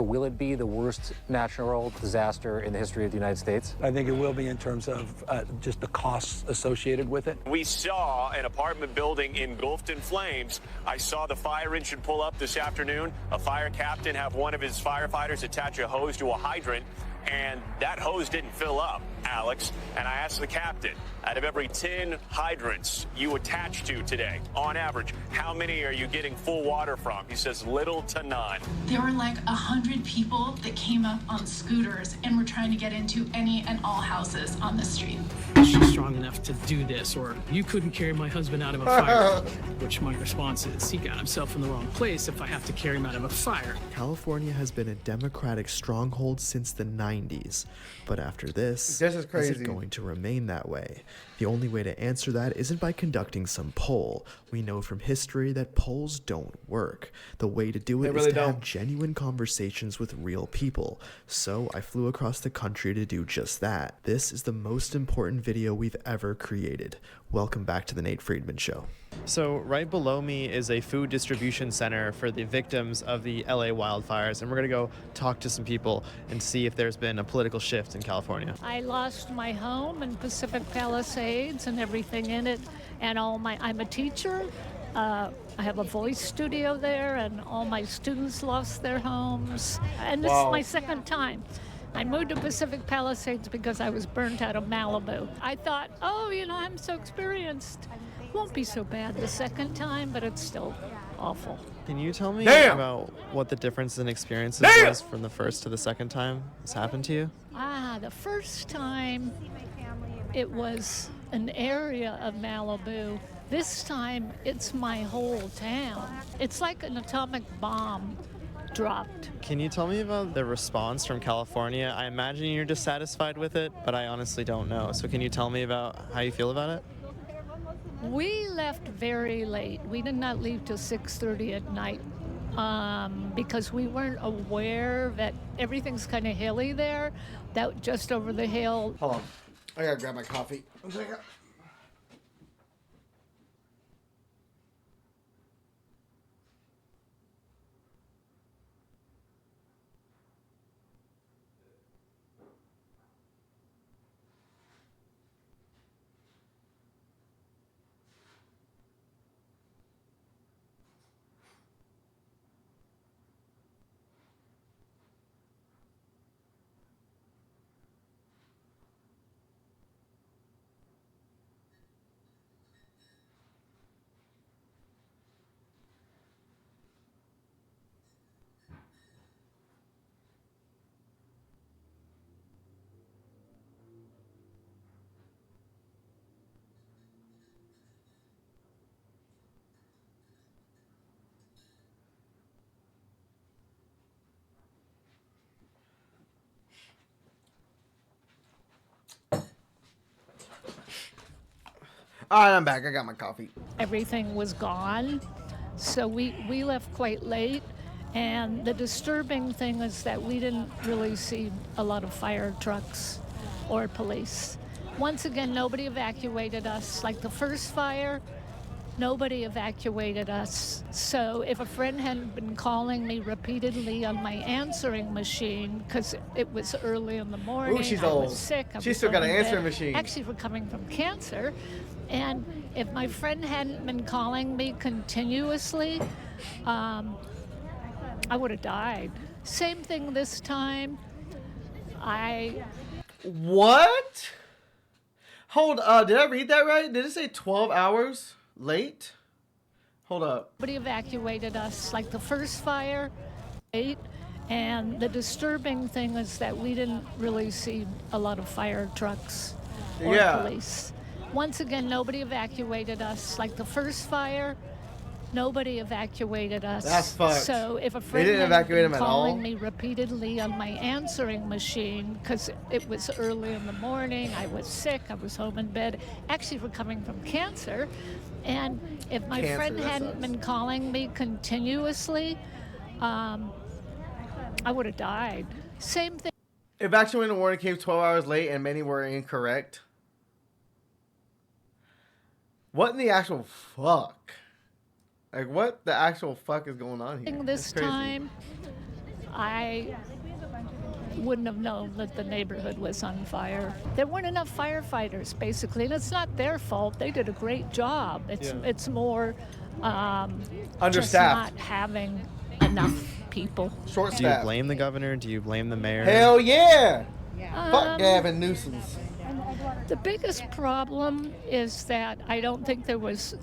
will it be the worst natural disaster in the history of the United States? I think it will be in terms of just the costs associated with it. We saw an apartment building engulfed in flames. I saw the fire engine pull up this afternoon. A fire captain have one of his firefighters attach a hose to a hydrant, and that hose didn't fill up, Alex. And I asked the captain, out of every 10 hydrants you attach to today, on average, how many are you getting full water from? He says little to none. There were like 100 people that came up on scooters and were trying to get into any and all houses on the street. She's strong enough to do this, or you couldn't carry my husband out of a fire. Which my response is, he got himself in the wrong place if I have to carry him out of a fire. California has been a Democratic stronghold since the 90s, but after this is crazy. Is it going to remain that way? The only way to answer that isn't by conducting some poll. We know from history that polls don't work. The way to do it is to have genuine conversations with real people. So I flew across the country to do just that. This is the most important video we've ever created. Welcome back to the Nate Friedman Show. So right below me is a food distribution center for the victims of the LA wildfires, and we're going to go talk to some people and see if there's been a political shift in California. I lost my home in Pacific Palisades and everything in it, and I'm a teacher. I have a voice studio there, and all my students lost their homes, and this is my second time. I moved to Pacific Palisades because I was burnt out of Malibu. I thought, oh, I'm so experienced. Won't be so bad the second time, but it's still awful. Can you tell me about what the difference in experiences was from the first to the second time this happened to you? The first time it was an area of Malibu. This time it's my whole town. It's like an atomic bomb dropped. Can you tell me about the response from California? I imagine you're dissatisfied with it, but I honestly don't know. So can you tell me about how you feel about it? We left very late. We did not leave till 6:30 at night because we weren't aware that everything's kind of hilly there. That just over the hill. Hold on. I gotta grab my coffee. One second. All right, I'm back. I got my coffee. Everything was gone, so we left quite late. And the disturbing thing is that we didn't really see a lot of fire trucks or police. Once again, nobody evacuated us. Like the first fire, nobody evacuated us. So if a friend hadn't been calling me repeatedly on my answering machine, because it was early in the morning, she's I old. was sick. She's still got an answering machine. Actually, recovering from cancer. And if my friend hadn't been calling me continuously, I would have died. Same thing this time. What? Hold, did I read that right? Did it say 12 hours late? Hold up. Nobody evacuated us. Like the first fire, and the disturbing thing is that we didn't really see a lot of fire trucks or police. Once again, nobody evacuated us. Like the first fire, nobody evacuated us. That's fucked. So if a friend had been calling me repeatedly on my answering machine, because it was early in the morning, I was sick, I was home in bed, actually recovering from cancer. And if my friend hadn't been calling me continuously, I would have died. Same thing. Evacuation warning came 12 hours late and many were incorrect. What in the actual fuck? Like, what the actual fuck is going on here? This time, I wouldn't have known that the neighborhood was on fire. There weren't enough firefighters, basically, and it's not their fault. They did a great job. It's more just understaffed, not having enough people. short Do you staff. blame the governor? Do you blame the mayor? Hell yeah! Fuck Gavin Newsom. The biggest problem is that I don't think there was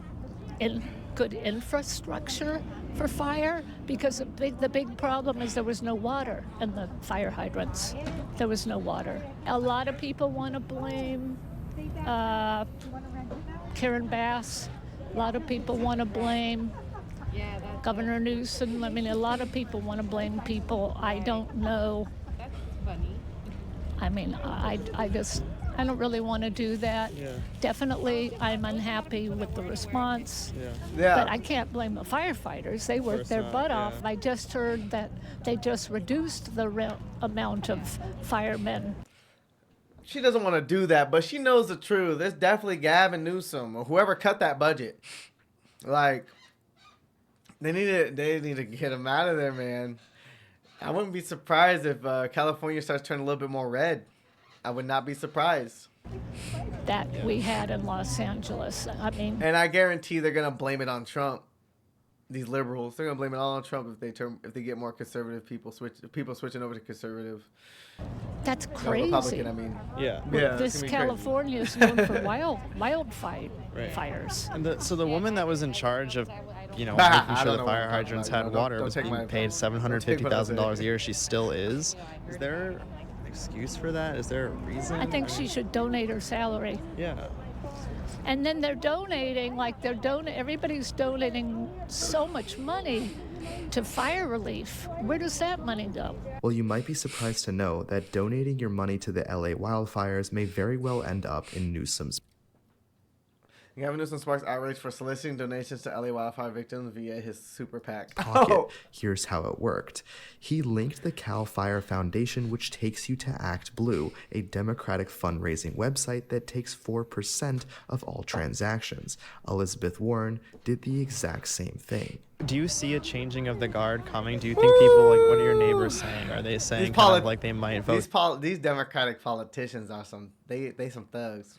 good infrastructure for fire, because the big problem is there was no water in the fire hydrants. There was no water. A lot of people want to blame Karen Bass. A lot of people want to blame Governor Newsom. I mean, a lot of people want to blame people. I don't know. I mean, I don't really want to do that. Definitely, I'm unhappy with the response. But I can't blame the firefighters. They worked their butt off. I just heard that they just reduced the amount of firemen. She doesn't want to do that, but she knows the truth. It's definitely Gavin Newsom or whoever cut that budget. Like, they need to get him out of there, man. I wouldn't be surprised if California starts turning a little bit more red. I would not be surprised. That we had in Los Angeles. I mean, and I guarantee they're gonna blame it on Trump. These liberals, they're gonna blame it all on Trump if they get more conservative people switching over to conservative. That's crazy. Republican, I mean. Yeah. This California is known for fires. And so the woman that was in charge of, making sure the fire hydrants had water was being paid $750,000 a year. She still is. Is there an excuse for that? Is there a reason? I think she should donate her salary. Yeah. And then they're donating, everybody's donating so much money to fire relief. Where does that money go? Well, you might be surprised to know that donating your money to the LA wildfires may very well end up in Newsom's. Gavin Newsom sparks outrage for soliciting donations to LA wildfire victims via his super PAC. Pocket. Here's how it worked. He linked the Cal Fire Foundation, which takes you to Act Blue, a Democratic fundraising website that takes 4% of all transactions. Elizabeth Warren did the exact same thing. Do you see a changing of the guard coming? Do you think people, what are your neighbors saying? Are they saying they might vote? These Democratic politicians are some thugs.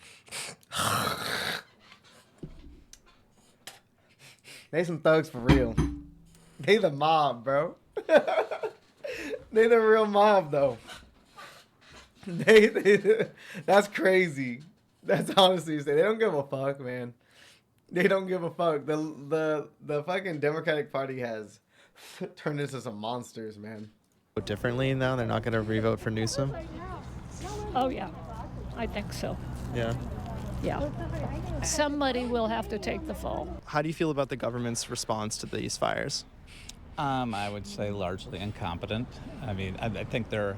They some thugs for real. They the mob, bro. They the real mob, though. That's crazy. That's honestly, they don't give a fuck, man. They don't give a fuck. The fucking Democratic Party has turned into some monsters, man. Differently now? They're not going to re-vote for Newsom? Oh, yeah. I think so. Yeah. Yeah. Somebody will have to take the fall. How do you feel about the government's response to these fires? I would say largely incompetent. I mean, I think they're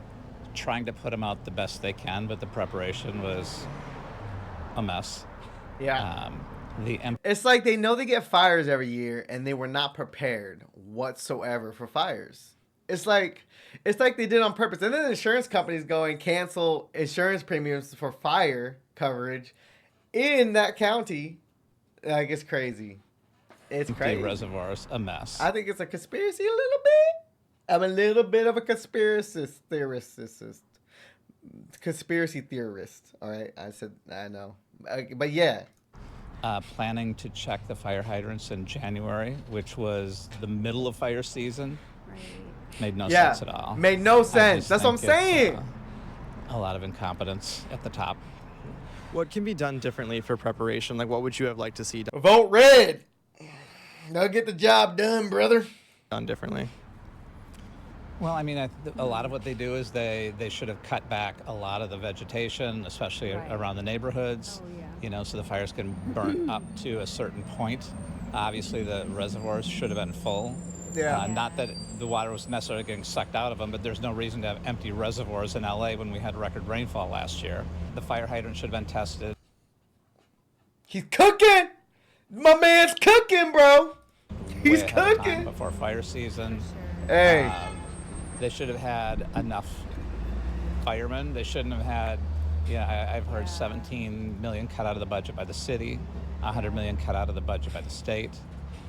trying to put them out the best they can, but the preparation was a mess. Yeah. It's like they know they get fires every year, and they were not prepared whatsoever for fires. It's like they did on purpose. And then the insurance companies go and cancel insurance premiums for fire coverage in that county. Like, it's crazy. It's crazy. The reservoir's a mess. I think it's a conspiracy a little bit. I'm a little bit of a conspiracy theorist. All right, I know. But yeah. Planning to check the fire hydrants in January, which was the middle of fire season. Right. Made no sense at all. Made no sense. That's what I'm saying. A lot of incompetence at the top. What can be done differently for preparation? Like, what would you have liked to see done? Vote red. They'll get the job done, brother. Done differently. Well, I mean, a lot of what they do is they should have cut back a lot of the vegetation, especially around the neighborhoods, so the fires can burn up to a certain point. Obviously, the reservoirs should have been full. Yeah. Not that the water was necessarily getting sucked out of them, but there's no reason to have empty reservoirs in LA when we had record rainfall last year. The fire hydrant should have been tested. He's cooking! My man's cooking, bro! He's cooking! Before fire season. Hey. They should have had enough firemen. They shouldn't have had, I've heard 17 million cut out of the budget by the city, 100 million cut out of the budget by the state.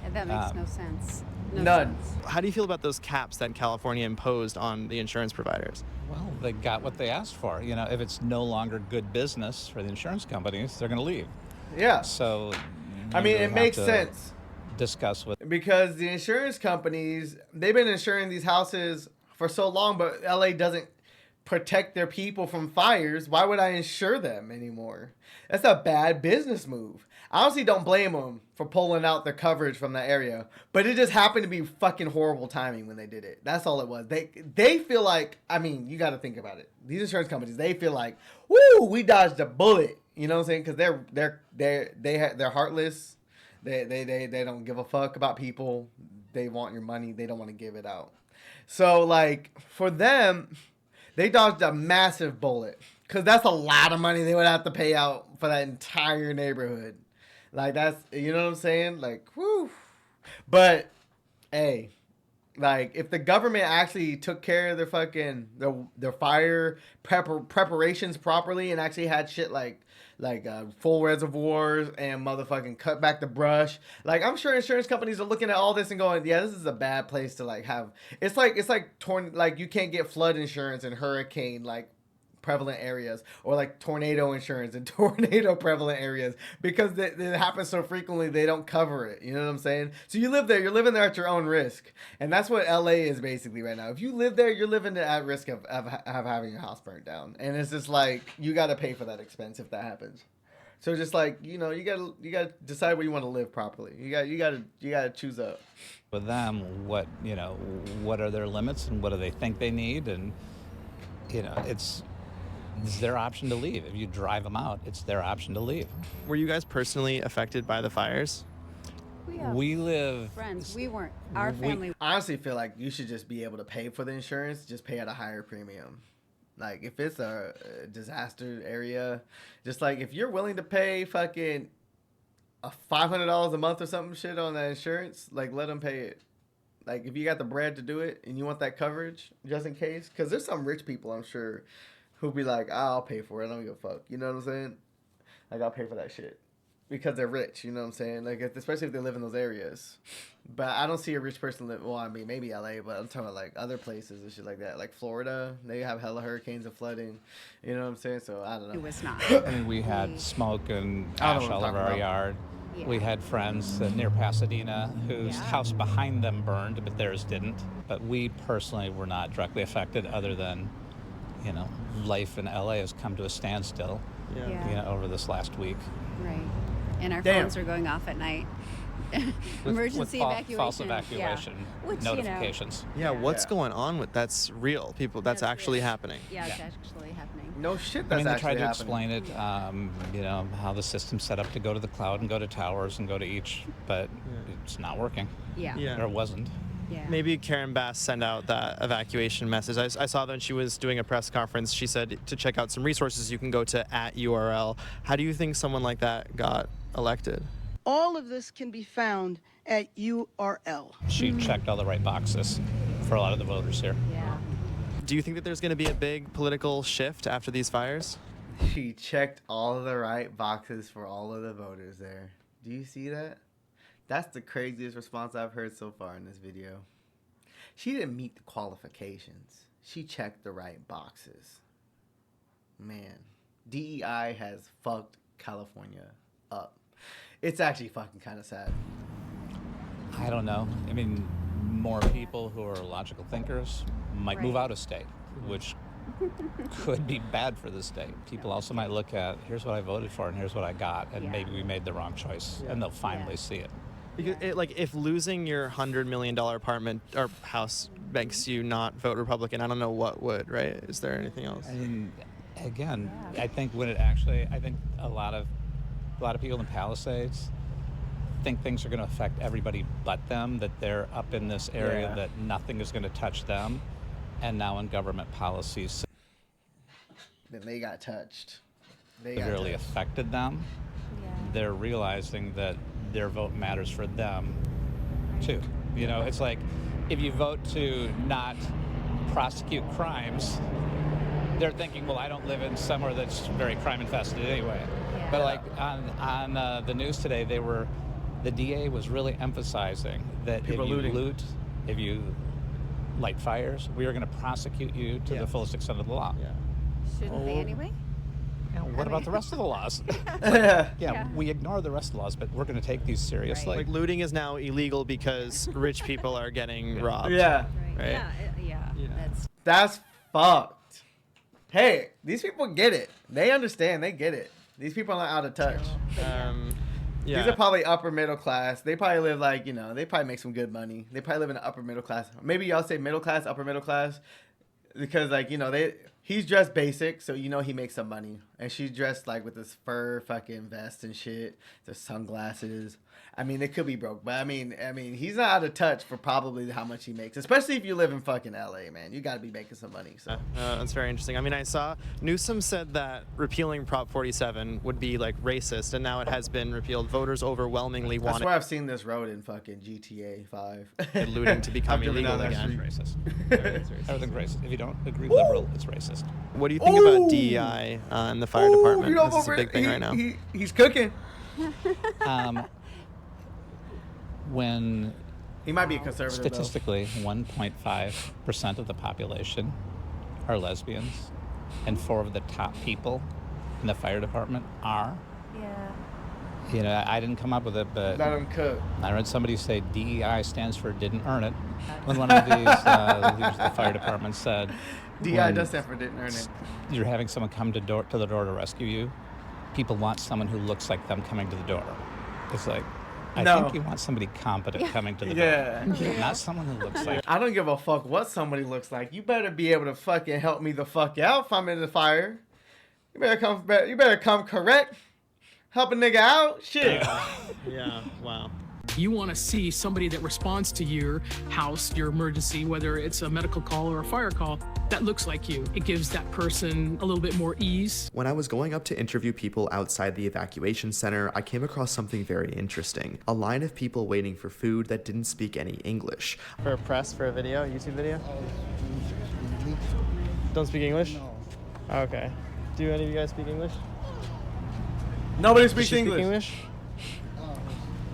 And that makes no sense. None. How do you feel about those caps that California imposed on the insurance providers? Well, they got what they asked for. You know, if it's no longer good business for the insurance companies, they're going to leave. Yeah. So, I mean, it makes sense. Discuss with, because the insurance companies, they've been insuring these houses for so long, but LA doesn't protect their people from fires. Why would I insure them anymore? That's a bad business move. I honestly don't blame them for pulling out their coverage from that area, but it just happened to be fucking horrible timing when they did it. That's all it was. They feel like, I mean, you got to think about it. These insurance companies, they feel like, woo, we dodged a bullet. You know what I'm saying? Because they're heartless. They don't give a fuck about people. They want your money. They don't want to give it out. So, like, for them, they dodged a massive bullet. Because that's a lot of money they would have to pay out for that entire neighborhood. Like, that's, you know what I'm saying? Like, whew. But, hey, like, if the government actually took care of their fucking, their fire preparations properly and actually had shit like full reservoirs and motherfucking cut back the brush. Like, I'm sure insurance companies are looking at all this and going, yeah, this is a bad place to like have. It's like you can't get flood insurance in hurricane like prevalent areas, or like tornado insurance in tornado prevalent areas, because it happens so frequently they don't cover it. You know what I'm saying? So you live there, you're living there at your own risk, and that's what LA is basically right now. If you live there, you're living at risk of having your house burnt down, and it's just like you got to pay for that expense if that happens. So just like, you know, you gotta decide where you want to live properly. You gotta choose up. with them what are their limits and what do they think they need, and it's their option to leave. If you drive them out, it's their option to leave. Were you guys personally affected by the fires? We live friends. We weren't. Our family. I honestly feel like you should just be able to pay for the insurance. Just pay at a higher premium. Like, if it's a disaster area, just like if you're willing to pay fucking $500 a month or something shit on that insurance, like, let them pay it. Like, if you got the bread to do it and you want that coverage just in case, because there's some rich people, I'm sure, who'll be like, I'll pay for it. I don't give a fuck. You know what I'm saying? Like, I'll pay for that shit because they're rich. You know what I'm saying? Like, especially if they live in those areas. But I don't see a rich person live. Well, I mean, maybe LA, but I'm talking about like other places and shit like that. Like Florida, they have hella hurricanes and flooding. You know what I'm saying? So I don't know. It was not. I mean, we had smoke and ash all over our yard. Yeah. We had friends near Pasadena whose house behind them burned, but theirs didn't. But we personally were not directly affected, other than, life in LA has come to a standstill. Over this last week. Right. And our phones are going off at night. Emergency evacuation. False evacuation notifications. What's going on with that's real, people? That's actually happening. Yeah, it's actually happening. No shit, I mean, they actually tried to happening. explain it, how the system's set up to go to the cloud and go to towers and go to each, but it's not working. Yeah. Or it wasn't. Yeah. Maybe Karen Bass sent out that evacuation message. I saw that when she was doing a press conference, she said to check out some resources you can go to @URL. How do you think someone like that got elected? All of this can be found at URL. She checked all the right boxes for a lot of the voters here. Yeah. Do you think that there's going to be a big political shift after these fires? She checked all of the right boxes for all of the voters there. Do you see that? That's the craziest response I've heard so far in this video. She didn't meet the qualifications. She checked the right boxes. Man, DEI has fucked California up. It's actually fucking kind of sad. I don't know. I mean, more people who are logical thinkers might move out of state, which could be bad for the state. People also might look at, here's what I voted for and here's what I got, and maybe we made the wrong choice, and they'll finally see it. Because if losing your $100 million apartment or house makes you not vote Republican, I don't know what would, right? Is there anything else? I mean, again, I think I think a lot of people in Palisades think things are going to affect everybody but them, that they're up in this area, that nothing is going to touch them, and now in government policies Then they got touched. severely affected them. They're realizing that their vote matters for them too. It's like if you vote to not prosecute crimes, they're thinking, well, I don't live in somewhere that's very crime infested anyway. But like on the news today, the DA was really emphasizing that if you loot, if you light fires, we are going to prosecute you to the fullest extent of the law. Shouldn't they anyway? What about the rest of the laws? We ignore the rest of the laws, but we're going to take these seriously. Like looting is now illegal because rich people are getting robbed. Yeah. Right? Yeah. That's fucked. Hey, these people get it. They understand. They get it. These people are not out of touch. These are probably upper middle class. They probably live like, you know, they probably make some good money. They probably live in the upper middle class. Maybe y'all say middle class, upper middle class. Because, like, you know, he's dressed basic, so you know he makes some money. And she's dressed, like, with this fur fucking vest and shit. The sunglasses. I mean, they could be broke. But, I mean, he's not out of touch for probably how much he makes. Especially if you live in fucking L.A., man. You got to be making some money. So that's very interesting. I mean, I saw Newsom said that repealing Prop 47 would be, like, racist. And now it has been repealed. Voters overwhelmingly want it. I swear I've seen this road in fucking GTA 5. Looting to become illegal again. It's racist. Everything's racist. If you don't agree liberal, it's racist. What do you think about DEI in the fire department? This is a big thing right now. He's cooking. When he might be a conservative, statistically, 1.5% of the population are lesbians, and 4 of the top people in the fire department are. Yeah. You know, I didn't come up with it, but let them cook. I read somebody say DEI stands for didn't earn it. When one of these leaders of the fire department said, DEI does stand for didn't earn it. You're having someone come to the door to rescue you. People want someone who looks like them coming to the door. It's like, I think you want somebody competent coming to the door. Not someone who looks like. I don't give a fuck what somebody looks like. You better be able to fucking help me the fuck out if I'm in the fire. You better come correct. Help a nigga out. Shit. Yeah. Wow. You want to see somebody that responds to your house, your emergency, whether it's a medical call or a fire call, that looks like you. It gives that person a little bit more ease. When I was going up to interview people outside the evacuation center, I came across something very interesting. A line of people waiting for food that didn't speak any English. For a press, for a video, YouTube video? Don't speak English? No. Okay. Do any of you guys speak English? Nobody speaks English.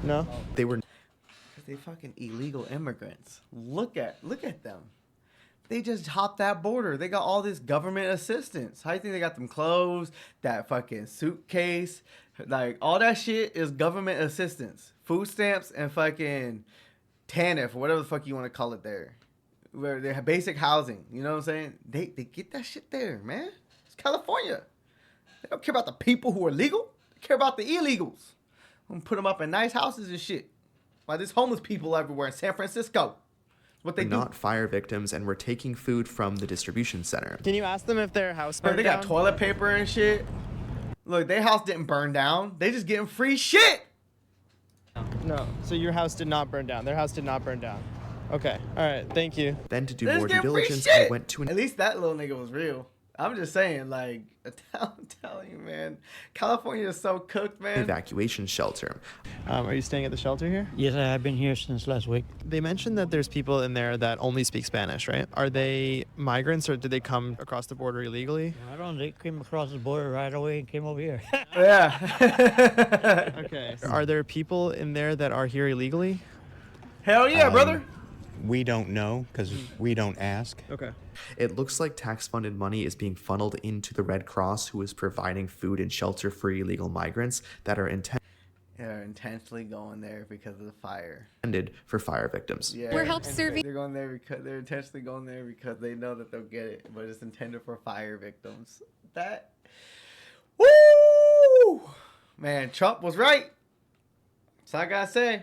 No? They were. They fucking illegal immigrants. Look at them. They just hopped that border. They got all this government assistance. How do you think they got them clothes? That fucking suitcase, like all that shit is government assistance. Food stamps and fucking TANF or whatever the fuck you want to call it there, where they have basic housing. You know what I'm saying? They get that shit there, man. It's California. They don't care about the people who are legal. They care about the illegals. I'm gonna put them up in nice houses and shit. Like there's homeless people everywhere in San Francisco. What they do. Not fire victims and were taking food from the distribution center. Can you ask them if their house burned down? They got toilet paper and shit. Look, their house didn't burn down. They just getting free shit. No, so your house did not burn down. Their house did not burn down. Okay, all right, thank you. Then to do more due diligence, I went to At least that little nigga was real. I'm just saying, like, I'm telling you, man. California is so cooked, man. Evacuation shelter. Are you staying at the shelter here? Yes, I've been here since last week. They mentioned that there's people in there that only speak Spanish, right? Are they migrants or did they come across the border illegally? I don't know. They came across the border right away and came over here. Yeah. Okay. Are there people in there that are here illegally? Hell yeah, brother. We don't know because we don't ask. Okay. It looks like tax-funded money is being funneled into the Red Cross, who is providing food and shelter for illegal migrants that are intentionally going there because of the fire. Intended for fire victims. Yeah, we're help serving. They're going there because they're intentionally going there because they know that they'll get it, but it's intended for fire victims. That, woo, man, Trump was right. That's all I gotta say.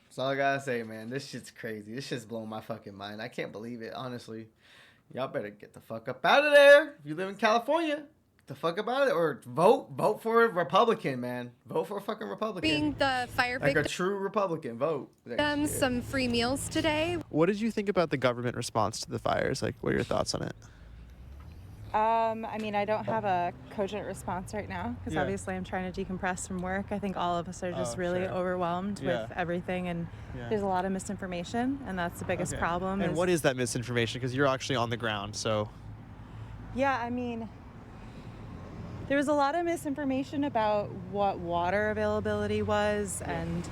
That's all I gotta say, man. This shit's crazy. This shit's blowing my fucking mind. I can't believe it, honestly. Y'all better get the fuck up out of there. If you live in California, get the fuck up out of it. Or vote for a Republican, man. Vote for a fucking Republican. Being the fire like a true Republican, vote. Some free meals today. What did you think about the government response to the fires? Like, what are your thoughts on it? I mean, I don't have a cogent response right now because obviously I'm trying to decompress from work. I think all of us are just really overwhelmed with everything, and there's a lot of misinformation, and that's the biggest problem. And what is that misinformation? Because you're actually on the ground, so. Yeah, I mean, there was a lot of misinformation about what water availability was, and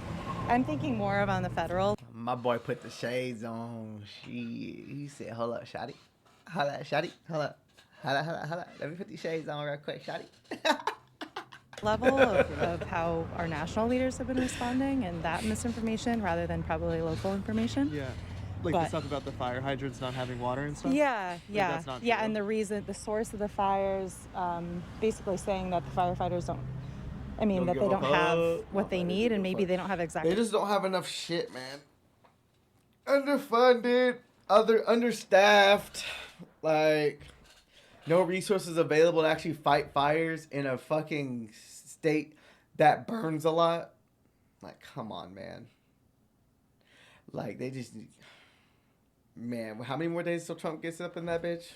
I'm thinking more of on the federal. My boy put the shades on. He said, hold up, shawty. Hold up, shawty. Hold up. Hold up. Let me put these shades on real quick, shawty. Level of how our national leaders have been responding and that misinformation rather than probably local information. Yeah. Like the stuff about the fire hydrants not having water and stuff? Yeah. That's not true. And the source of the fires, basically saying that the firefighters that they don't have what they need, and maybe they don't have exactly. They just don't have enough shit, man. Underfunded, understaffed, like no resources available to actually fight fires in a fucking state that burns a lot. Like, come on, man. Like, they just... Man, how many more days till Trump gets up in that bitch?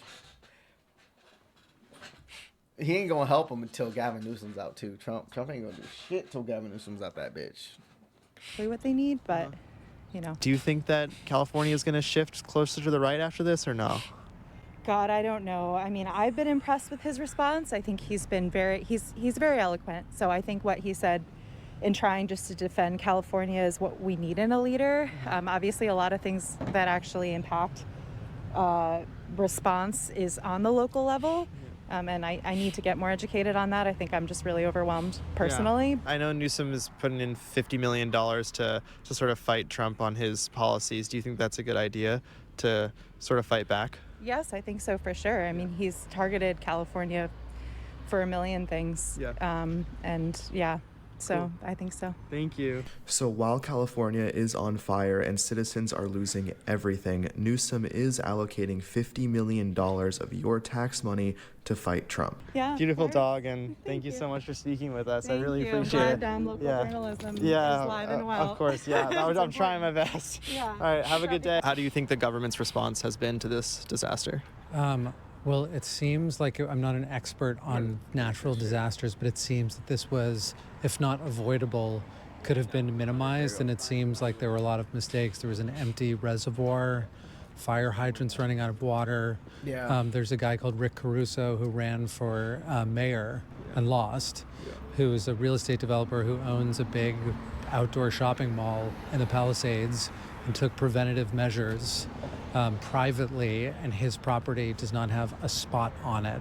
He ain't gonna help him until Gavin Newsom's out, too. Trump ain't gonna do shit till Gavin Newsom's out that bitch. What they need, but, Do you think that California is going to shift closer to the right after this or no? God, I don't know. I mean, I've been impressed with his response. I think he's been he's very eloquent. So I think what he said in trying just to defend California is what we need in a leader. Obviously, a lot of things that actually impact response is on the local level. And I need to get more educated on that. I think I'm just really overwhelmed personally. Yeah. I know Newsom is putting in $50 million to sort of fight Trump on his policies. Do you think that's a good idea to sort of fight back? Yes, I think so for sure. I mean, he's targeted California for a million things. So I think so. Thank you. So while California is on fire and citizens are losing everything, Newsom is allocating $50 million of your tax money to fight Trump. Yeah. Beautiful dog, and thank you so much for speaking with us. I really appreciate it. Local journalism is live and well. Of course, yeah. I'm trying my best. Yeah. All right, have a good day. How do you think the government's response has been to this disaster? Well, it seems like I'm not an expert on natural disasters, but it seems that this was, if not avoidable, could have been minimized. And it seems like there were a lot of mistakes. There was an empty reservoir, fire hydrants running out of water. Yeah. There's a guy called Rick Caruso who ran for mayor and lost, who is a real estate developer who owns a big outdoor shopping mall in the Palisades and took preventative measures privately, and his property does not have a spot on it.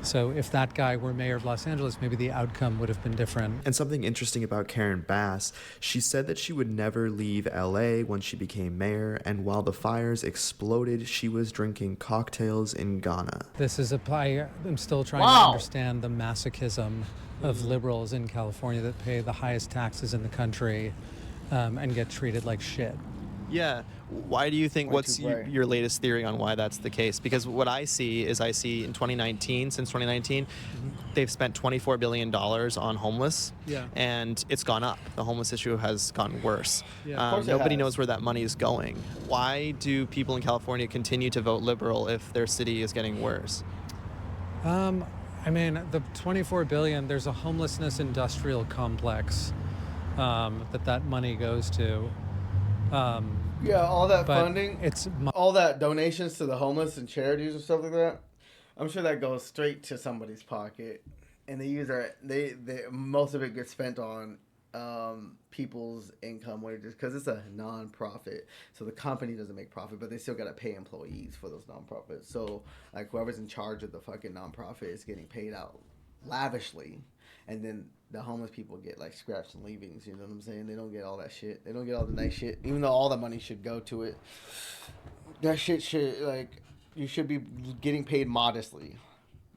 So if that guy were mayor of Los Angeles, maybe the outcome would have been different. And something interesting about Karen Bass, she said that she would never leave LA when she became mayor, and while the fires exploded, she was drinking cocktails in Ghana. I'm still trying to understand the masochism of liberals in California that pay the highest taxes in the country and get treated like shit. Yeah. Why do you think, what's your latest theory on why that's the case? Because what I see in 2019, since 2019, they've spent $24 billion on homeless, and it's gone up. The homeless issue has gotten worse. Nobody knows where that money is going. Why do people in California continue to vote liberal if their city is getting worse? The $24 billion, there's a homelessness industrial complex that money goes to. All that funding, all that donations to the homeless and charities and stuff like that. I'm sure that goes straight to somebody's pocket, and most of it gets spent on people's income wages because it's a non-profit. So the company doesn't make profit, but they still got to pay employees for those non-profits. So like whoever's in charge of the fucking non-profit is getting paid out lavishly, and then the homeless people get like scraps and leavings, you know what I'm saying? They don't get all that shit. They don't get all the nice shit, even though all the money should go to it. That shit should, you should be getting paid modestly.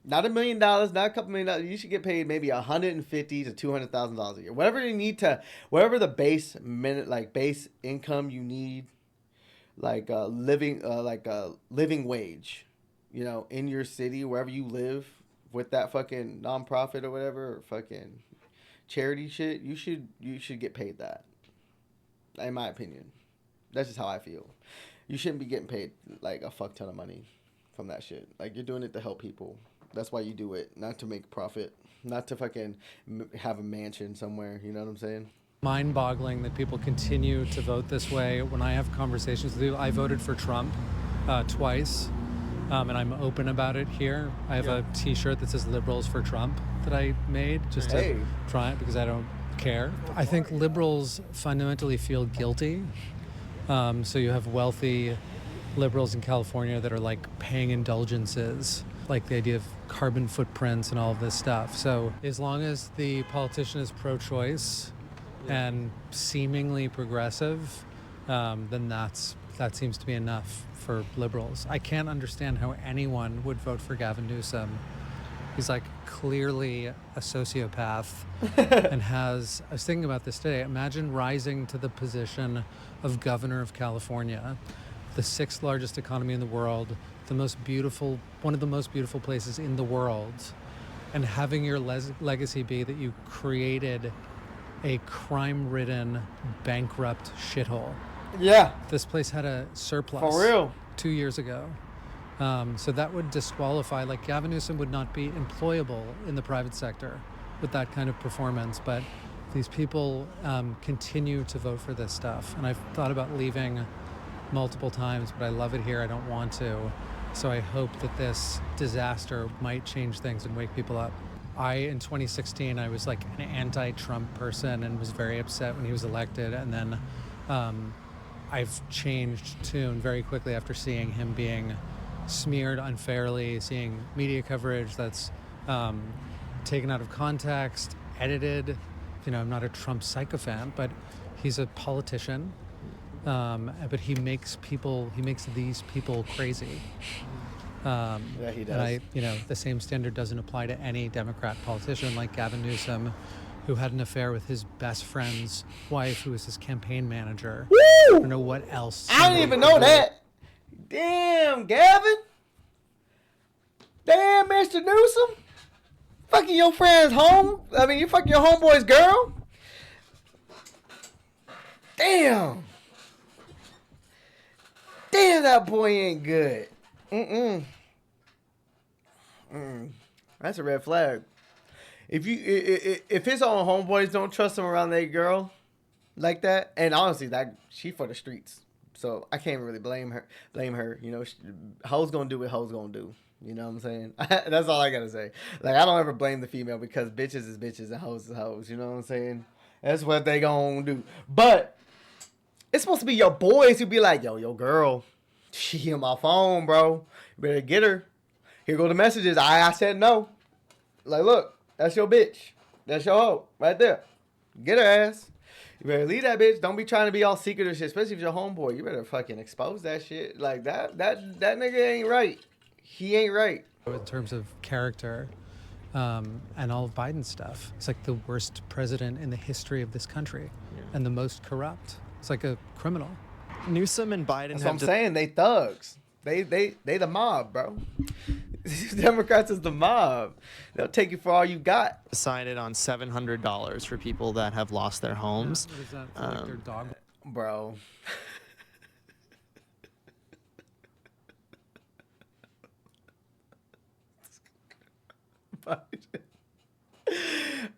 Not $1 million, not a couple $1 million. You should get paid maybe $150,000 to $200,000 a year. Whatever you need whatever the base income you need, like a living wage, in your city, wherever you live, with that fucking nonprofit or whatever, or fucking charity shit, you should get paid that. In my opinion, that's just how I feel. You shouldn't be getting paid like a fuck ton of money from that shit. Like, you're doing it to help people. That's why you do it, not to make profit, not to fucking have a mansion somewhere. You know what I'm saying? Mind-boggling that people continue to vote this way. When I have conversations with you, I voted for Trump twice. And I'm open about it here. I have a T-shirt that says "Liberals for Trump" that I made just to try it because I don't care. I think liberals fundamentally feel guilty. So you have wealthy liberals in California that are like paying indulgences, like the idea of carbon footprints and all of this stuff. So as long as the politician is pro-choice and seemingly progressive, then that seems to be enough for liberals. I can't understand how anyone would vote for Gavin Newsom. He's like clearly a sociopath and I was thinking about this today. Imagine rising to the position of governor of California, the 6th largest economy in the world, one of the most beautiful places in the world, and having your legacy be that you created a crime-ridden, bankrupt shithole. Yeah. This place had a surplus. For real. 2 years ago. So that would disqualify, like Gavin Newsom would not be employable in the private sector with that kind of performance, but these people continue to vote for this stuff. And I've thought about leaving multiple times, but I love it here. I don't want to. So I hope that this disaster might change things and wake people up. In 2016, I was like an anti-Trump person and was very upset when he was elected. And then I've changed tune very quickly after seeing him being smeared unfairly, seeing media coverage that's taken out of context, edited. I'm not a Trump sycophant, but he's a politician. But he makes these people crazy. Yeah, he does. And the same standard doesn't apply to any Democrat politician like Gavin Newsom, who had an affair with his best friend's wife, who was his campaign manager. Woo! I don't know what else. I didn't even know that. Damn, Gavin. Damn, Mr. Newsom. Fucking your friend's home. You fucking your homeboy's girl. Damn. Damn, that boy ain't good. That's a red flag. If his own homeboys don't trust him around their girl like that, and honestly, that she for the streets, so I can't really blame her. Hoes gonna do what hoes gonna do. You know what I'm saying? That's all I gotta say. Like, I don't ever blame the female, because bitches is bitches and hoes is hoes. You know what I'm saying? That's what they gonna do. But it's supposed to be your boys who be like, yo, your girl, she on my phone, bro. You better get her. Here go the messages. I said no. Like, look, that's your bitch. That's your hoe right there. Get her ass. You better leave that bitch. Don't be trying to be all secret or shit, especially if you're your homeboy. You better fucking expose that shit. Like, that nigga ain't right. He ain't right. In terms of character and all of Biden's stuff, it's like the worst president in the history of this country and the most corrupt. It's like a criminal. Newsom and Biden That's what I'm saying. They thugs. They the mob, bro. These Democrats is the mob. They'll take you for all you got. Decided on $700 for people that have lost their homes. What is that for, like their dog? Bro.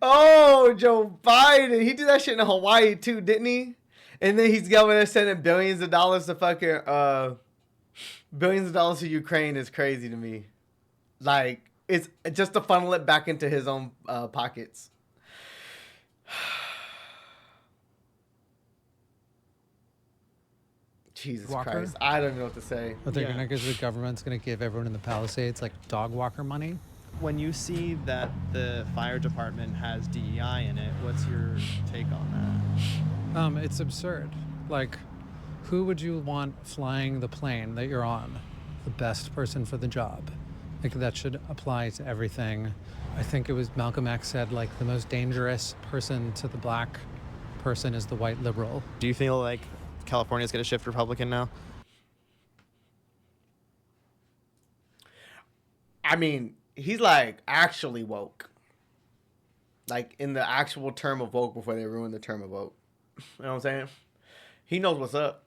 Oh, Joe Biden. He did that shit in Hawaii too, didn't he? And then he's going there sending billions of dollars to fucking billions of dollars to Ukraine is crazy to me. Like, it's just to funnel it back into his own pockets. Jesus Christ. I don't know what to say. But they're gonna, because the government's gonna give everyone in the Palisades like dog walker money. When you see that the fire department has DEI in it, what's your take on that? It's absurd. Like, who would you want flying the plane that you're on? The best person for the job. Like, that should apply to everything. I think it was Malcolm X said, like, the most dangerous person to the black person is the white liberal. Do you feel like California's going to shift Republican now? I mean, he's like actually woke. Like, in the actual term of woke before they ruin the term of woke. You know what I'm saying? He knows what's up.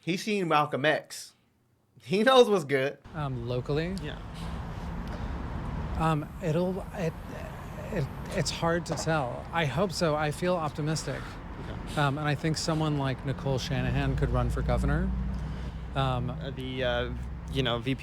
He's seen Malcolm X. He knows what's good. Locally? Yeah. It's hard to tell. I hope so. I feel optimistic. Okay. And I think someone like Nicole Shanahan could run for governor. VP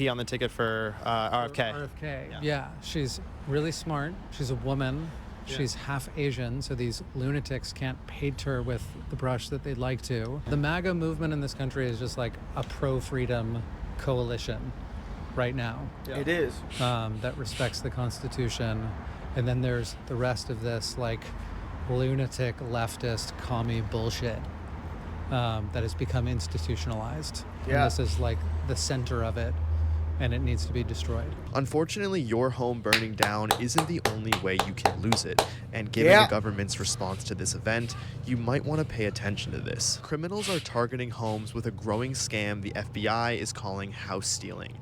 on the ticket for RFK. RFK. Yeah. She's really smart. She's a woman. She's half Asian, so these lunatics can't paint her with the brush that they'd like to. The MAGA movement in this country is just like a pro-freedom coalition right now. It is. That respects the Constitution. And then there's the rest of this like lunatic leftist commie bullshit that has become institutionalized. Yeah. And this is like the center of it, and it needs to be destroyed. Unfortunately, your home burning down isn't the only way you can lose it. And given the government's response to this event, you might want to pay attention to this. Criminals are targeting homes with a growing scam the FBI is calling house stealing.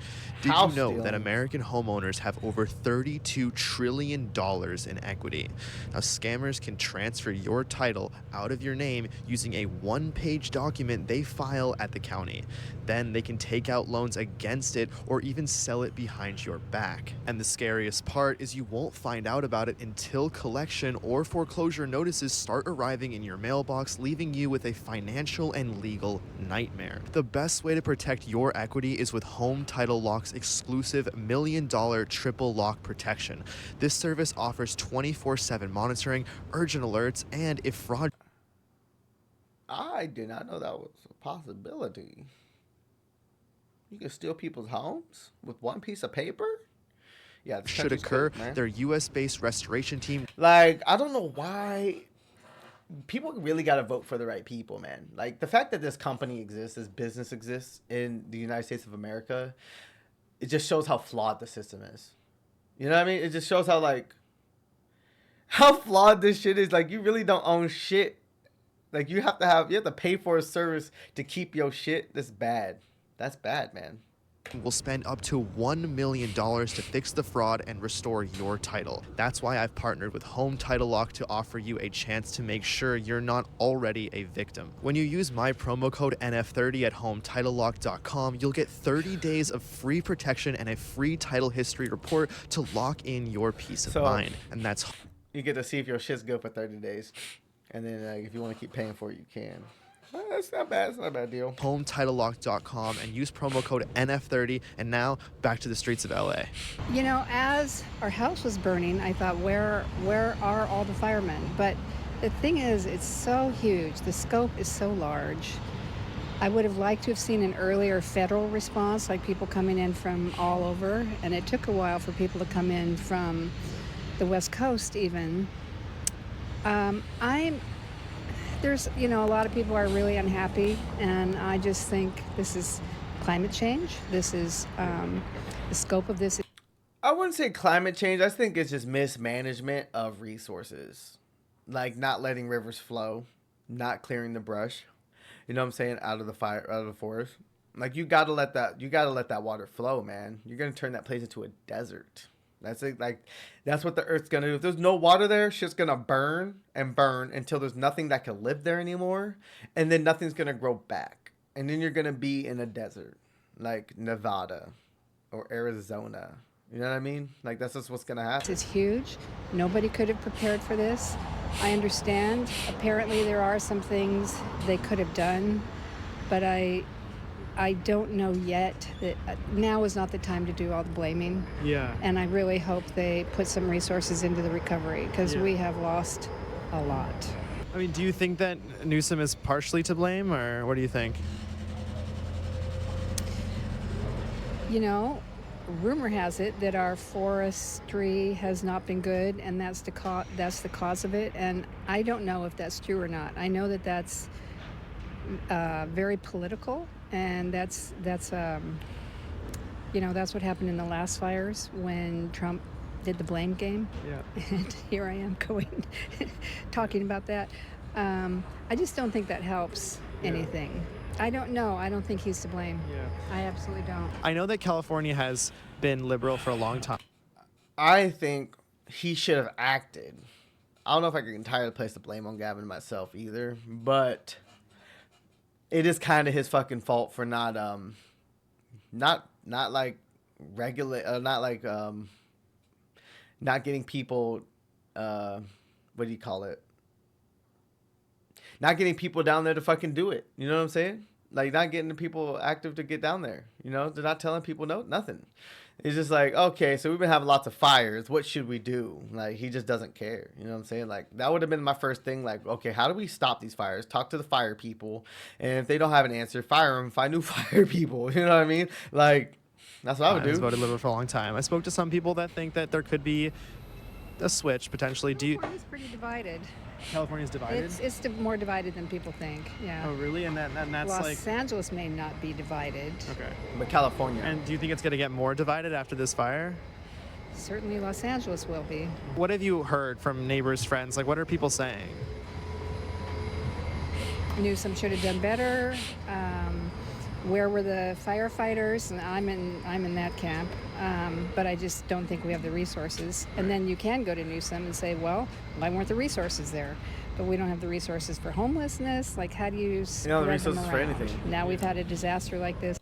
Did you know that American homeowners have over $32 trillion in equity? Now, scammers can transfer your title out of your name using a one-page document they file at the county. Then they can take out loans against it or even sell it behind your back. And the scariest part is you won't find out about it until collection or foreclosure notices start arriving in your mailbox, leaving you with a financial and legal nightmare. The best way to protect your equity is with Home Title Lock's exclusive $1 million triple lock protection. This service offers 24/7 monitoring, urgent alerts, and if fraud... I did not know that was a possibility. You can steal people's homes with one piece of paper? Yeah, this should occur, their US-based restoration team... Like, I don't know why... People really got to vote for the right people, man. Like, the fact that this company exists, this business exists in the United States of America, it just shows how flawed the system is. You know what I mean? It just shows how, like, how flawed this shit is. Like, you really don't own shit. Like, you have to pay for a service to keep your shit. That's bad. That's bad, man. Will spend up to $1 million to fix the fraud and restore your title. That's why I've partnered with Home Title Lock to offer you a chance to make sure you're not already a victim. When you use my promo code NF30 at HometitleLock.com, you'll get 30 days of free protection and a free title history report to lock in your peace of mind. And that's... You get to see if your shit's good for 30 days. And then if you want to keep paying for it, you can. Well, that's not bad. It's not a bad deal. HometitleLock.com and use promo code NF30. And now back to the streets of LA. You know, as our house was burning, I thought, where are all the firemen? But the thing is, it's so huge. The scope is so large. I would have liked to have seen an earlier federal response, like people coming in from all over. And it took a while for people to come in from the West Coast even. There's, you know, a lot of people are really unhappy, and I just think this is climate change. This is the scope of this. I wouldn't say climate change. I think it's just mismanagement of resources, like not letting rivers flow, not clearing the brush. You know what I'm saying? Out of the forest. Like you gotta let that water flow, man. You're gonna turn that place into a desert. That's it. Like, that's what the Earth's gonna do. If there's no water there, shit's gonna burn and burn until there's nothing that can live there anymore, and then nothing's gonna grow back, and then you're gonna be in a desert, like Nevada or Arizona. You know what I mean? Like that's just what's gonna happen. It's huge. Nobody could have prepared for this. I understand. Apparently, there are some things they could have done, but I don't know yet that now is not the time to do all the blaming. Yeah. And I really hope they put some resources into the recovery because we have lost a lot. I mean, do you think that Newsom is partially to blame, or what do you think? You know, rumor has it that our forestry has not been good, and that's the cause of it. And I don't know if that's true or not. I know that that's very political. And that's you know, that's what happened in the last fires when Trump did the blame game. Yeah. And here I am talking about that. I just don't think that helps anything. I don't know. I don't think he's to blame. Yeah. I absolutely don't. I know that California has been liberal for a long time. I think he should have acted. I don't know if I can entirely place the blame on Gavin myself either, but it is kind of his fucking fault for not getting people, what do you call it? Not getting people down there to fucking do it. You know what I'm saying? Like not getting the people active to get down there. You know, they're not telling people nothing. He's just like, okay, so we've been having lots of fires. What should we do? Like, he just doesn't care. You know what I'm saying? Like, that would have been my first thing. Like, okay, how do we stop these fires? Talk to the fire people. And if they don't have an answer, fire them. Find new fire people. You know what I mean? Like, that's what I would do. I was voted Liberal for a long time. I spoke to some people that think that there could be a switch potentially. California's pretty divided. California's divided? It's more divided than people think, yeah. Oh, really? And that's Los Angeles may not be divided. Okay. But California. And do you think it's going to get more divided after this fire? Certainly Los Angeles will be. What have you heard from neighbors, friends? Like, what are people saying? Newsom should have done better. Where were the firefighters? And I'm in that camp, but I just don't think we have the resources. And then you can go to Newsom and say, well, why weren't the resources there? But we don't have the resources for homelessness. Like, how do you spread the resources them for around? anything. Now we've had a disaster like this.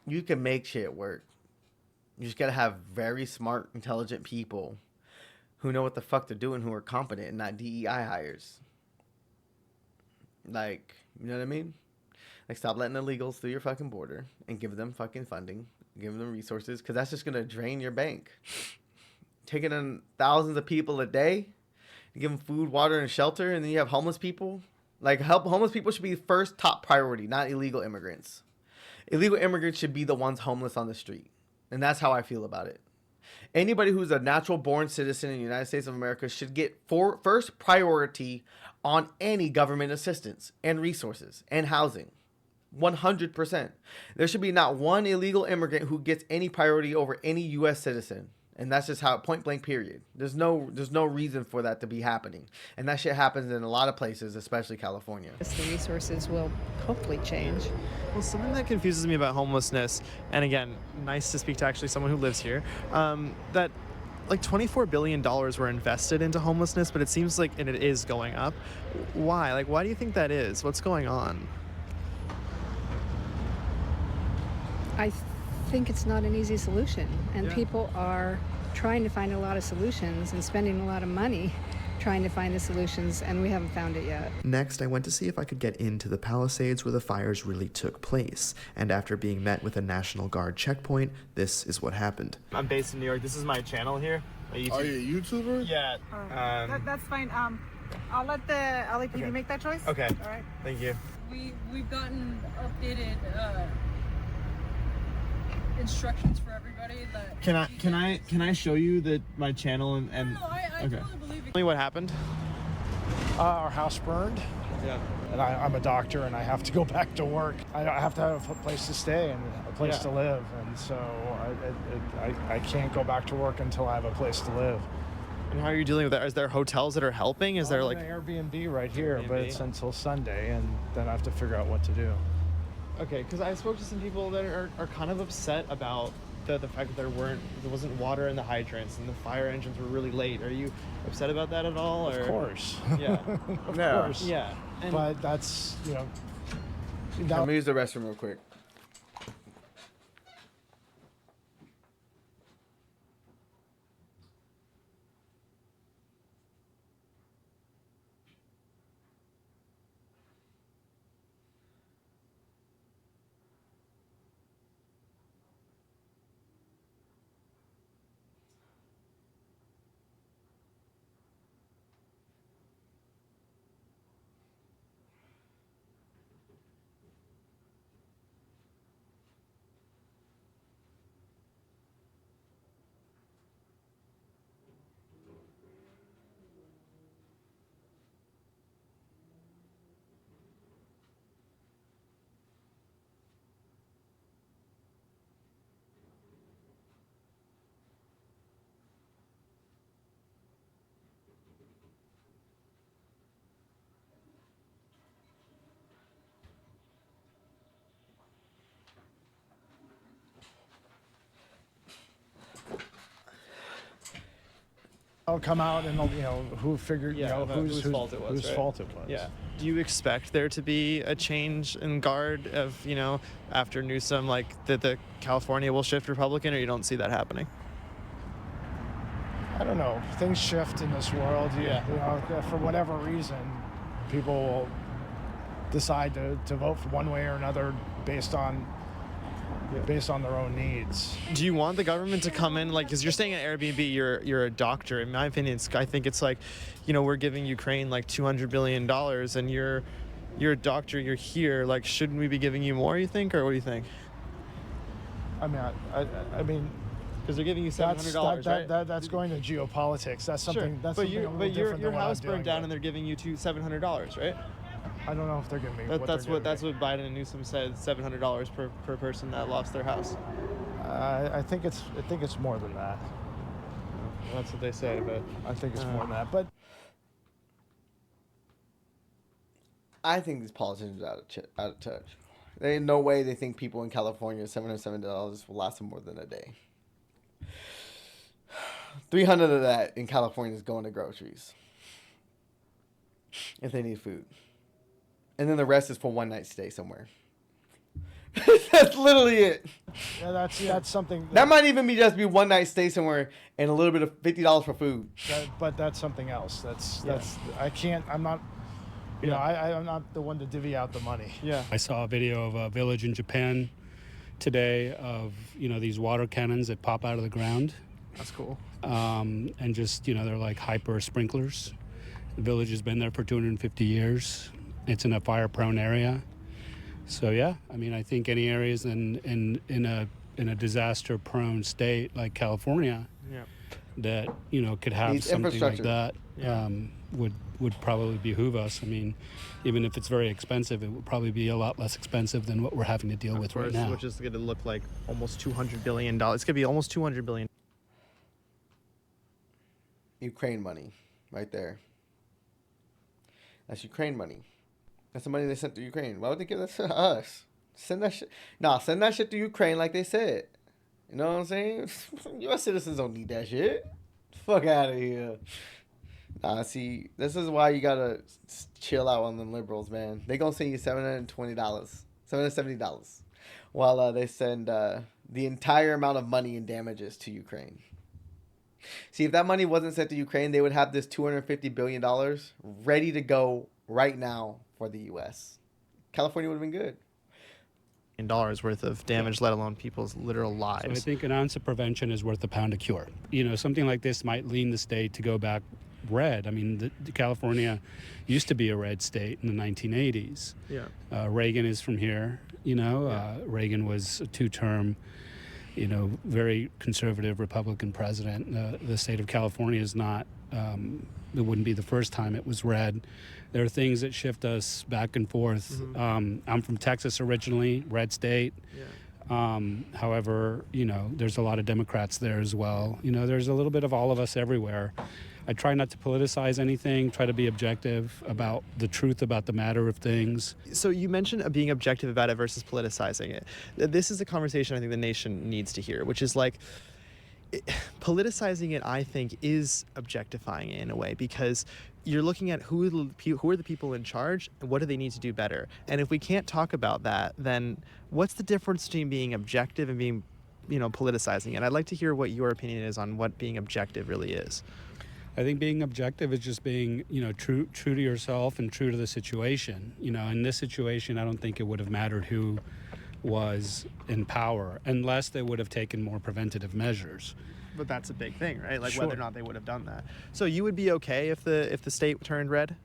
You can make shit work. You just gotta have very smart, intelligent people who know what the fuck they're doing, who are competent and not DEI hires. Like, you know what I mean? Like, stop letting illegals through your fucking border and give them fucking funding, give them resources, because that's just going to drain your bank. Taking in thousands of people a day, you give them food, water, and shelter, and then you have homeless people. Like, homeless people should be first top priority, not illegal immigrants. Illegal immigrants should be the ones homeless on the street. And that's how I feel about it. Anybody who's a natural born citizen in the United States of America should get first priority on any government assistance and resources and housing. 100%. There should be not one illegal immigrant who gets any priority over any U.S. citizen. And that's just how, point blank, period. There's no reason for that to be happening. And that shit happens in a lot of places, especially California. The resources will hopefully change. Well, something that confuses me about homelessness, and again, nice to speak to actually someone who lives here, that like $24 billion were invested into homelessness, but it seems like it is going up. Why? Like, why do you think that is? What's going on? I think it's not an easy solution, and people are trying to find a lot of solutions and spending a lot of money trying to find the solutions, and we haven't found it yet. Next, I went to see if I could get into the Palisades where the fires really took place, and after being met with a National Guard checkpoint, this is what happened. I'm based in New York. This is my channel here. Are you a YouTuber? Yeah. That's fine. I'll let TV make that choice. Okay. All right. Thank you. We've gotten updated instructions for everybody. Can I show you my channel and No, I totally believe it. Tell me what happened. Our house burned. Yeah. And I'm a doctor, and I have to go back to work. I have to have a place to stay and a place to live, and so I can't go back to work until I have a place to live. And how are you dealing with that? Is there hotels that are helping? Is there like an Airbnb right here, but it's until Sunday, and then I have to figure out what to do. Okay, because I spoke to some people that are kind of upset about the fact that there wasn't water in the hydrants and the fire engines were really late. Are you upset about that at all? Or? Of course. Yeah. Of course. Yeah. But that's, Let me use the restroom real quick. I'll come out and who figured whose fault it was. Fault it was. Yeah. Do you expect there to be a change in guard of after Newsom, like that the California will shift Republican, or you don't see that happening? I don't know. Things shift in this world. For whatever reason, people will decide to vote for one way or another based on based on their own needs. Do you want the government to come in, like, because you're staying at Airbnb, you're a doctor. In my opinion, I think it's like, we're giving Ukraine like $200 billion, and you're a doctor, you're here. Like, shouldn't we be giving you more? You think, or what do you think? I mean, because they're giving you $700, right? That's going to geopolitics. That's something. Sure. That's but something your house burned down, and they're giving you $700, right? I don't know if they're giving me. That's what Biden and Newsom said. $700 per person that lost their house. I think it's more than that. Well, that's what they say, but I think it's more than that. But I think these politicians are out of touch. There ain't no way they think people in California $770 will last them more than a day. 300 of that in California is going to groceries if they need food, and then the rest is for one night stay somewhere. That's literally it. Yeah, that's something. That might even be one night stay somewhere and a little bit of $50 for food. But that's something else. That's I can't. I'm not. I'm not the one to divvy out the money. Yeah. I saw a video of a village in Japan today of these water cannons that pop out of the ground. That's cool. And just they're like hyper sprinklers. The village has been there for 250 years. It's in a fire-prone area. So yeah, I think any areas in a disaster-prone state like California, that could have something like that, would probably behoove us. Even if it's very expensive, it would probably be a lot less expensive than what we're having to deal with right now. Which is going to look like almost $200 billion. It's going to be almost $200 billion. Ukraine money, right there. That's Ukraine money. That's the money they sent to Ukraine. Why would they give that to us? Send that shit. Send that shit to Ukraine like they said. You know what I'm saying? U.S. citizens don't need that shit. Fuck out of here. See, this is why you gotta chill out on them liberals, man. They gonna send you $770, while they send the entire amount of money in damages to Ukraine. See, if that money wasn't sent to Ukraine, they would have this $250 billion ready to go right now for the U.S. California would have been good. $1 worth of damage, let alone people's literal lives. So I think an ounce of prevention is worth a pound of cure. Something like this might lean the state to go back red. California used to be a red state in the 1980s. Yeah. Reagan is from here. Reagan was a two-term, very conservative Republican president. The state of California is not. It wouldn't be the first time it was red. There are things that shift us back and forth. Mm-hmm. I'm from Texas originally, red state. Yeah. However, there's a lot of Democrats there as well. There's a little bit of all of us everywhere. I try not to politicize anything, try to be objective about the truth about the matter of things. So you mentioned being objective about it versus politicizing it. This is a conversation I think the nation needs to hear, which is like, politicizing it, I think, is objectifying it in a way, because you're looking at who are the people in charge and what do they need to do better. And if we can't talk about that, then what's the difference between being objective and being, politicizing it? I'd like to hear what your opinion is on what being objective really is. I think being objective is just being, true to yourself and true to the situation. In this situation, I don't think it would have mattered who was in power unless they would have taken more preventative measures. But that's a big thing, right? Like Sure. whether or not they would have done that. So you would be okay if the state turned red?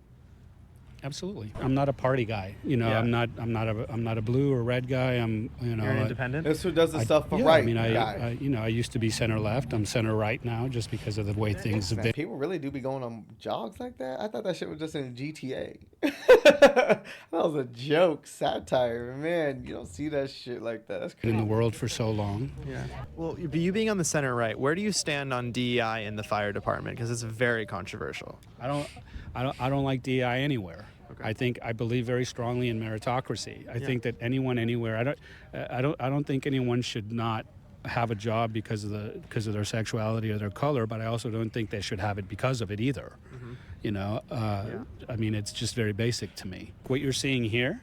Absolutely. I'm not a party guy. Yeah. I'm not a blue or red guy. I'm You're an independent? That's who does the stuff for yeah, right. I used to be center left. I'm center right now just because of the way things have been. People really do be going on jogs like that. I thought that shit was just in GTA. That was a joke, satire. Man, you don't see that shit like that. That's crazy. In the world for so long. Yeah. Well, you being on the center right, where do you stand on DEI in the fire department? Because it's very controversial. I don't like DEI anywhere. Okay. I believe very strongly in meritocracy. I think that anyone, anywhere. I don't think anyone should not have a job because of their sexuality or their color. But I also don't think they should have it because of it either. Mm-hmm. It's just very basic to me. What you're seeing here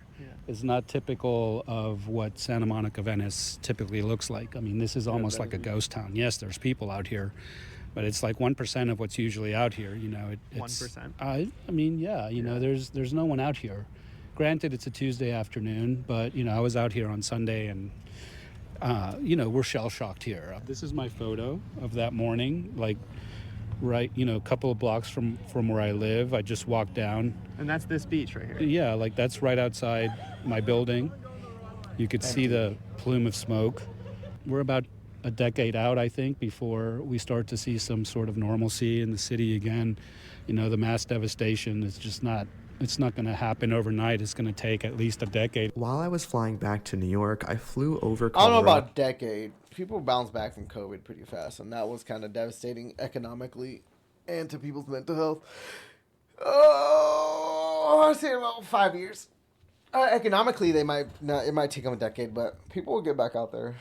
is not typical of what Santa Monica, Venice typically looks like. This is almost like a ghost town. Yes, there's people out here, but it's like 1% of what's usually out here. 1%. There's no one out here. Granted, it's a Tuesday afternoon, but I was out here on Sunday, and we're shell-shocked here. This is my photo of that morning, like right, a couple of blocks from where I live. I just walked down. And that's this beach right here? Yeah, like that's right outside my building. You could see the plume of smoke. We're about a decade out, I think, before we start to see some sort of normalcy in the city again. The mass devastation is just not, it's not going to happen overnight. It's going to take at least a decade. While I was flying back to New York, I flew over I don't Colorado. know about decade. People bounce back from COVID pretty fast, and that was kind of devastating economically and to people's mental health. Oh, I'd say about 5 years. Economically, it might take them a decade, but people will get back out there.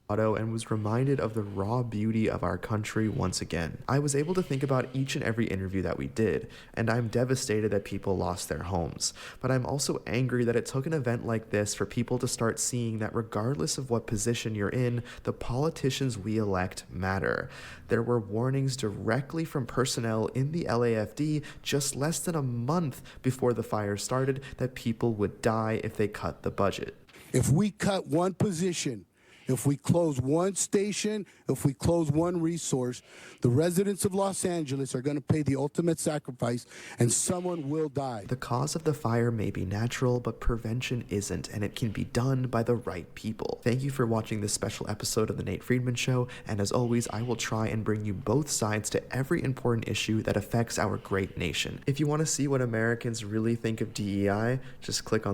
And was reminded of the raw beauty of our country once again. I was able to think about each and every interview that we did, and I'm devastated that people lost their homes. But I'm also angry that it took an event like this for people to start seeing that regardless of what position you're in, the politicians we elect matter. There were warnings directly from personnel in the LAFD just less than a month before the fire started that people would die if they cut the budget. If we cut one position, if we close one station, if we close one resource, the residents of Los Angeles are going to pay the ultimate sacrifice, and someone will die. The cause of the fire may be natural, but prevention isn't, and it can be done by the right people. Thank you for watching this special episode of The Nate Friedman Show, and as always, I will try and bring you both sides to every important issue that affects our great nation. If you want to see what Americans really think of DEI, just click on